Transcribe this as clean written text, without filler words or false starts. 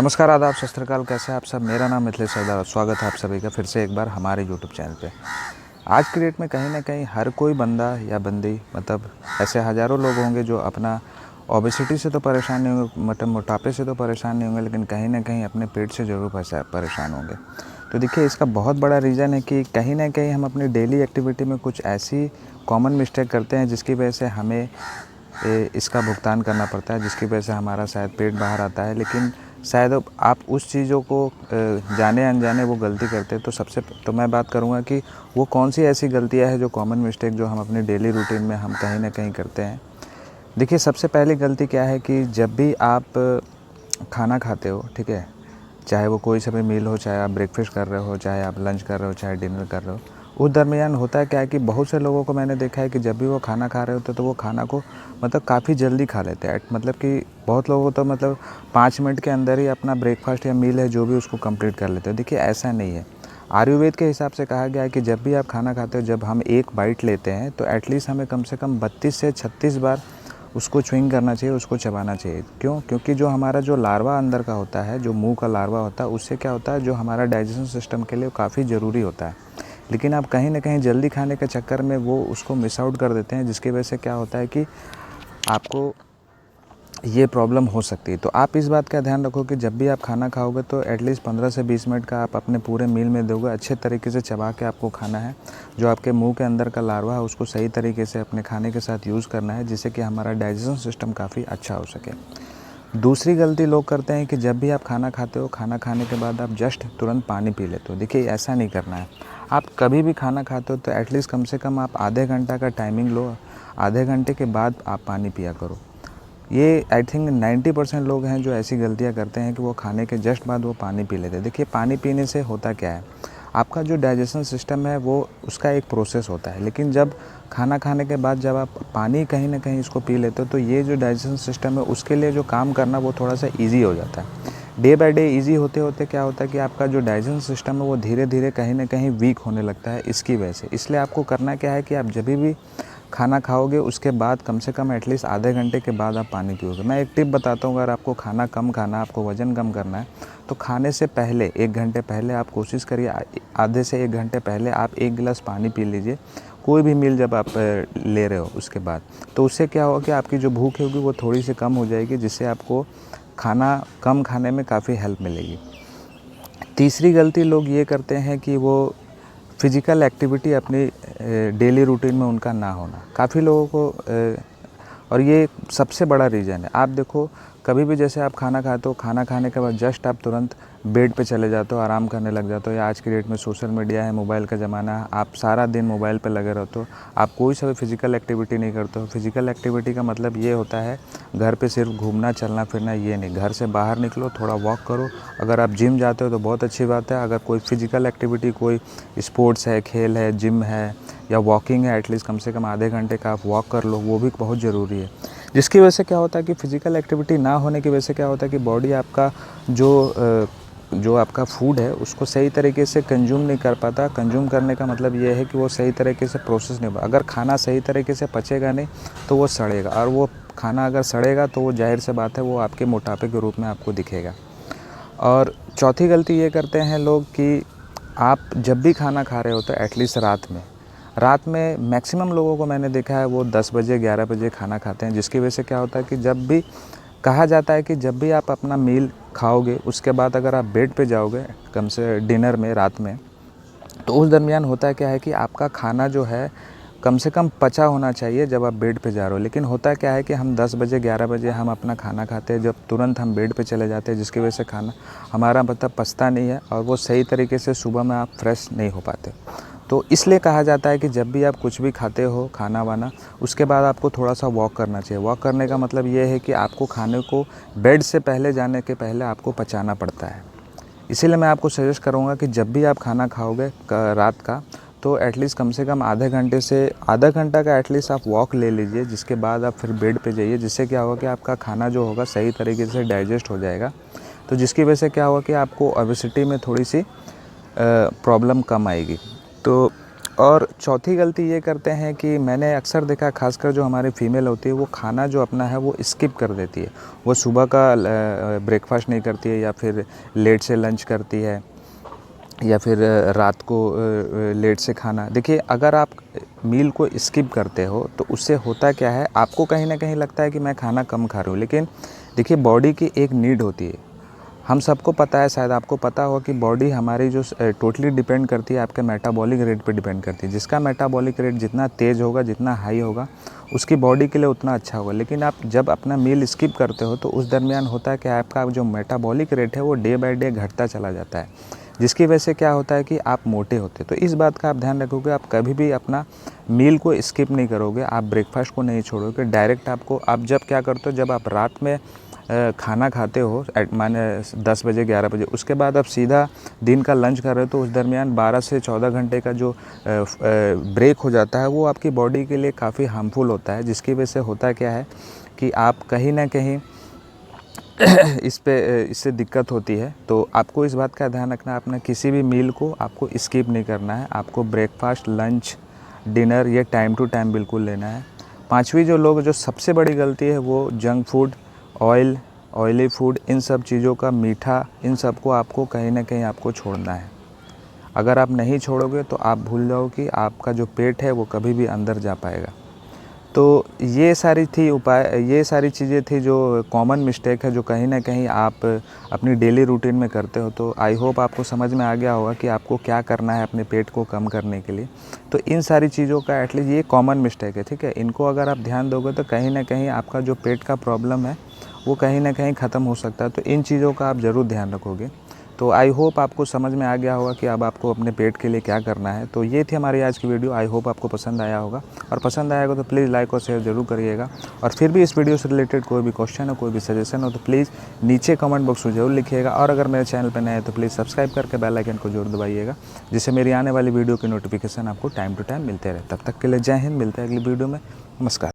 नमस्कार, आदाब, सत श्री अकाल। कैसे हैं आप सब? मेरा नाम मिथिलेश सरदार। स्वागत है आप सभी का फिर से एक बार हमारे यूट्यूब चैनल पे। आज की डेट में कहीं ना कहीं हर कोई बंदा या बंदी ऐसे हज़ारों लोग होंगे जो अपना ओबेसिटी से तो परेशान नहीं होंगे, मोटापे से तो परेशान नहीं होंगे, लेकिन कहीं ना कहीं अपने पेट से ज़रूर परेशान होंगे। तो देखिए, इसका बहुत बड़ा रीज़न है कि कहीं ना कहीं हम अपनी डेली एक्टिविटी में कुछ ऐसी कॉमन मिस्टेक करते हैं जिसकी वजह से हमें इसका भुगतान करना पड़ता है, जिसकी वजह से हमारा शायद पेट बाहर आता है। लेकिन शायद आप उस चीज़ों को जाने अनजाने वो गलती करते हैं। तो मैं बात करूँगा कि वो कौन सी ऐसी गलतियाँ हैं जो कॉमन मिस्टेक जो हम अपनी डेली रूटीन में हम कहीं ना कहीं करते हैं। देखिए, सबसे पहली गलती क्या है कि जब भी आप खाना खाते हो, ठीक है, चाहे वो कोई सा भी मील हो, चाहे आप ब्रेकफास्ट कर रहे हो, चाहे आप लंच कर रहे हो, चाहे डिनर कर रहे हो, उस दरमियान होता क्या है कि बहुत से लोगों को मैंने देखा है कि जब भी वो खाना खा रहे होते तो वो खाना को काफ़ी जल्दी खा लेते हैं। कि बहुत लोगों को तो 5 मिनट के अंदर ही अपना ब्रेकफास्ट या मील है जो भी उसको कंप्लीट कर लेते हो। देखिए, ऐसा नहीं है। आयुर्वेद के हिसाब से कहा गया है कि जब भी आप खाना खाते हो, जब हम एक बाइट लेते हैं तो एटलीस्ट हमें कम से कम 32 से 36 बार उसको च्युइंग करना चाहिए, उसको चबाना चाहिए। क्यों? क्योंकि जो हमारा जो लार्वा अंदर का होता है, जो मुंह का लार्वा होता है, उससे क्या होता है, जो हमारा डाइजेशन सिस्टम के लिए काफ़ी ज़रूरी होता है। लेकिन आप कहीं ना कहीं जल्दी खाने के चक्कर में वो उसको मिस आउट कर देते हैं, जिसकी वजह से क्या होता है कि आपको ये प्रॉब्लम हो सकती है। तो आप इस बात का ध्यान रखो कि जब भी आप खाना खाओगे तो एटलीस्ट 15 से 20 मिनट का आप अपने पूरे मील में दोगे। अच्छे तरीके से चबा के आपको खाना है। जो आपके मुंह के अंदर का लार्वा है उसको सही तरीके से अपने खाने के साथ यूज़ करना है, जिससे कि हमारा डाइजेशन सिस्टम काफ़ी अच्छा हो सके। दूसरी गलती लोग करते हैं कि जब भी आप खाना खाते हो, खाना खाने के बाद आप जस्ट तुरंत पानी पी लेते हो। देखिए, ऐसा नहीं करना है। आप कभी भी खाना खाते हो तो एटलीस्ट कम से कम आप आधे घंटा का टाइमिंग लो। आधे घंटे के बाद आप पानी पिया करो। ये आई थिंक 90% लोग हैं जो ऐसी गलतियां करते हैं कि वो खाने के जस्ट बाद वो पानी पी लेते हैं। देखिए, पानी पीने से होता क्या है, आपका जो डाइजेशन सिस्टम है वो उसका एक प्रोसेस होता है। लेकिन जब खाना खाने के बाद जब आप पानी कहीं ना कहीं इसको पी लेते हो तो ये जो डाइजेशन सिस्टम है उसके लिए जो काम करना वो थोड़ा सा ईजी हो जाता है। डे बाय डे ईजी होते होते क्या होता है कि आपका जो डाइजेशन सिस्टम है वो धीरे धीरे कहीं ना कहीं वीक होने लगता है इसकी वजह से। इसलिए आपको करना क्या है कि आप जब भी खाना खाओगे उसके बाद कम से कम एटलीस्ट आधे घंटे के बाद आप पानी पियोगे। मैं एक टिप बताता हूँ, अगर आपको खाना कम खाना है, आपको वज़न कम करना है, तो खाने से पहले 1 घंटे पहले आप कोशिश करिए, आधे से 1 घंटे पहले आप 1 गिलास पानी पी लीजिए। कोई भी मील जब आप ले रहे हो उसके बाद, तो उससे क्या होगा कि आपकी जो भूख होगी वो थोड़ी सी कम हो जाएगी, जिससे आपको खाना कम खाने में काफ़ी हेल्प मिलेगी। तीसरी गलती लोग ये करते हैं कि वो फिज़िकल एक्टिविटी अपनी डेली रूटीन में उनका ना होना। काफ़ी लोगों को और ये सबसे बड़ा रीज़न है। आप देखो, कभी भी जैसे आप खाना खाते हो, खाना खाने के बाद जस्ट आप तुरंत बेड पे चले जाते हो, आराम करने लग जाते हो। या आज की डेट में सोशल मीडिया है, मोबाइल का ज़माना है, आप सारा दिन मोबाइल पे लगे रहते हो, आप कोई सा भी फिज़िकल एक्टिविटी नहीं करते हो। फिज़िकल एक्टिविटी का मतलब ये होता है घर पे सिर्फ घूमना चलना फिरना, ये नहीं। घर से बाहर निकलो, थोड़ा वॉक करो। अगर आप जिम जाते हो तो बहुत अच्छी बात है। अगर कोई फिज़िकल एक्टिविटी, कोई स्पोर्ट्स है, खेल है, जिम है या वॉकिंग है, एटलीस्ट कम से कम आधे घंटे का आप वॉक कर लो, वो भी बहुत ज़रूरी है। जिसकी वजह से क्या होता है कि फ़िज़िकल एक्टिविटी ना होने की वजह से क्या होता है कि बॉडी आपका जो आपका फूड है उसको सही तरीके से कंज्यूम नहीं कर पाता। कंज्यूम करने का मतलब ये है कि वो सही तरीके से प्रोसेस नहीं होगा। अगर खाना सही तरीके से पचेगा नहीं तो वो सड़ेगा, और वो खाना अगर सड़ेगा तो वो जाहिर सी बात है वो आपके मोटापे के रूप में आपको दिखेगा। और चौथी गलती ये करते हैं लोग कि आप जब भी खाना खा रहे हो तो एटलीस्ट रात में मैक्सिमम लोगों को मैंने देखा है वो 10 बजे 11 बजे खाना खाते हैं। जिसकी वजह से क्या होता है कि जब भी कहा जाता है कि जब भी आप अपना मील खाओगे उसके बाद अगर आप बेड पे जाओगे कम से डिनर में रात में, तो उस दरमियान होता क्या है कि आपका खाना जो है कम से कम पचा होना चाहिए जब आप बेड पे जा रहे हो। लेकिन होता क्या है कि हम 10 बजे 11 बजे हम अपना खाना खाते हैं, जब तुरंत हम बेड पे चले जाते हैं, जिसकी वजह से खाना हमारा पचता नहीं है और वो सही तरीके से सुबह में आप फ्रेश नहीं हो पाते। तो इसलिए कहा जाता है कि जब भी आप कुछ भी खाते हो खाना वाना, उसके बाद आपको थोड़ा सा वॉक करना चाहिए। वॉक करने का मतलब ये है कि आपको खाने को बेड से पहले जाने के पहले आपको पचाना पड़ता है। इसीलिए मैं आपको सजेस्ट करूँगा कि जब भी आप खाना खाओगे रात का, तो एटलीस्ट कम से कम आधे घंटे से आधा घंटा का एटलीस्ट आप वॉक ले लीजिए, जिसके बाद आप फिर बेड पे जाइए। जिससे क्या होगा कि आपका खाना जो होगा सही तरीके से डाइजेस्ट हो जाएगा। तो जिसकी वजह से क्या होगा कि आपको ओबेसिटी में थोड़ी सी प्रॉब्लम कम आएगी। तो और चौथी गलती ये करते हैं कि मैंने अक्सर देखा, खासकर जो हमारी फ़ीमेल होती है वो खाना जो अपना है वो स्किप कर देती है। वो सुबह का ब्रेकफास्ट नहीं करती है, या फिर लेट से लंच करती है, या फिर रात को लेट से खाना। देखिए, अगर आप मील को स्किप करते हो तो उससे होता क्या है, आपको कहीं ना कहीं लगता है कि मैं खाना कम खा रहा हूँ, लेकिन देखिए बॉडी की एक नीड होती है। हम सबको पता है, शायद आपको पता होगा कि बॉडी हमारी जो टोटली डिपेंड करती है आपके मेटाबॉलिक रेट पे डिपेंड करती है। जिसका मेटाबॉलिक रेट जितना तेज़ होगा, जितना हाई होगा, उसकी बॉडी के लिए उतना अच्छा होगा। लेकिन आप जब अपना मील स्किप करते हो तो उस दरमियान होता है कि आपका जो मेटाबॉलिक रेट है वो डे बाय डे घटता चला जाता है, जिसकी वजह से क्या होता है कि आप मोटे होते। तो इस बात का आप ध्यान रखोगे, आप कभी भी अपना मील को स्किप नहीं करोगे, आप ब्रेकफास्ट को नहीं छोड़ोगे। डायरेक्ट आप जब क्या करते हो, जब आप रात में खाना खाते हो माने 10 बजे 11 बजे, उसके बाद आप सीधा दिन का लंच कर रहे हो, तो उस दरमियान 12 से 14 घंटे का जो ब्रेक हो जाता है वो आपकी बॉडी के लिए काफ़ी हार्मफुल होता है। जिसकी वजह से होता क्या है कि आप कहीं ना कहीं इससे दिक्कत होती है। तो आपको इस बात का ध्यान रखना है, अपना किसी भी मील को आपको स्किप नहीं करना है। आपको ब्रेकफास्ट, लंच, डिनर ये टाइम टू टाइम बिल्कुल लेना है। पांचवी जो सबसे बड़ी गलती है वो जंक फूड, ऑयली फूड, इन सब चीज़ों का, मीठा, इन सब को आपको कहीं ना कहीं आपको छोड़ना है। अगर आप नहीं छोड़ोगे तो आप भूल जाओ कि आपका जो पेट है वो कभी भी अंदर जा पाएगा। तो ये सारी चीज़ें थी जो कॉमन मिस्टेक है, जो कहीं ना कहीं आप अपनी डेली रूटीन में करते हो। तो आई होप आपको समझ में आ गया होगा कि आपको क्या करना है अपने पेट को कम करने के लिए। तो इन सारी चीज़ों का एटलीस्ट ये कॉमन मिस्टेक है, ठीक है। इनको अगर आप ध्यान दोगे तो कहीं ना कहीं आपका जो पेट का प्रॉब्लम है वो कहीं ना कहीं ख़त्म हो सकता है। तो इन चीज़ों का आप ज़रूर ध्यान रखोगे। तो आई होप आपको समझ में आ गया होगा कि अब आपको अपने पेट के लिए क्या करना है। तो ये थी हमारी आज की वीडियो। आई होप आपको पसंद आया होगा, और पसंद आएगा तो प्लीज़ लाइक और शेयर ज़रूर करिएगा। और फिर भी इस वीडियो से रिलेटेड कोई भी क्वेश्चन हो, कोई भी सजेशन हो, तो प्लीज़ नीचे कमेंट बॉक्स में ज़रूर लिखिएगा। और अगर मेरे चैनल पर नए हैं तो प्लीज़ सब्सक्राइब करके बेल आइकन को जरूर दबाइएगा, जिससे मेरी आने वाली वीडियो की नोटिफिकेशन आपको टाइम टू टाइम मिलते रहे। तब तक के लिए जय हिंद, मिलते हैं अगली वीडियो में। नमस्कार।